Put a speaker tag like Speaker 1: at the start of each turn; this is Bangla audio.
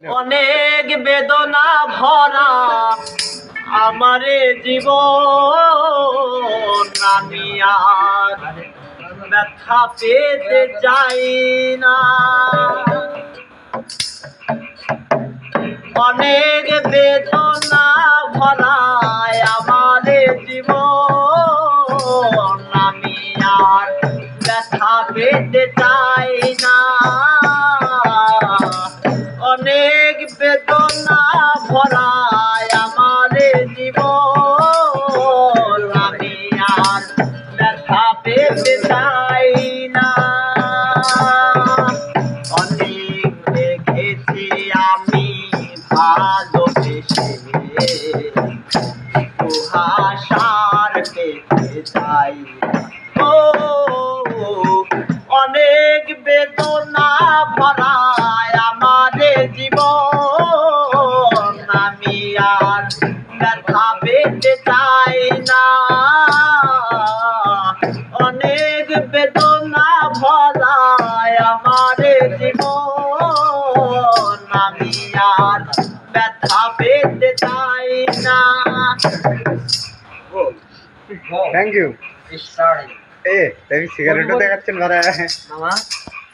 Speaker 1: অনেক বেদনা ভরা আমারে জীবন, আমি আর ব্যথা পেতে চাই না। অনেক বেদনা ভরা আমারে জীবন, আমি আর ব্যথা পেতে চাই না। অনেক বেদনা ভরা আমারে জীবন, আমি আর ব্যথা পেতে চাই না। অনেক দেখেছি আমি ভালোবেসে, কুয়াশার পেতে চাই ও। অনেক বেদনা ভরা আমারে জীবন, আমি আর ব্যথা পেতে চাই না। অনেক বেদনা ভরা আমারে জীবন, আমি আর ব্যথা পেতে চাই না।
Speaker 2: Thank you. এ তুমি সিগারেটও দেখাচ্ছেন মারা।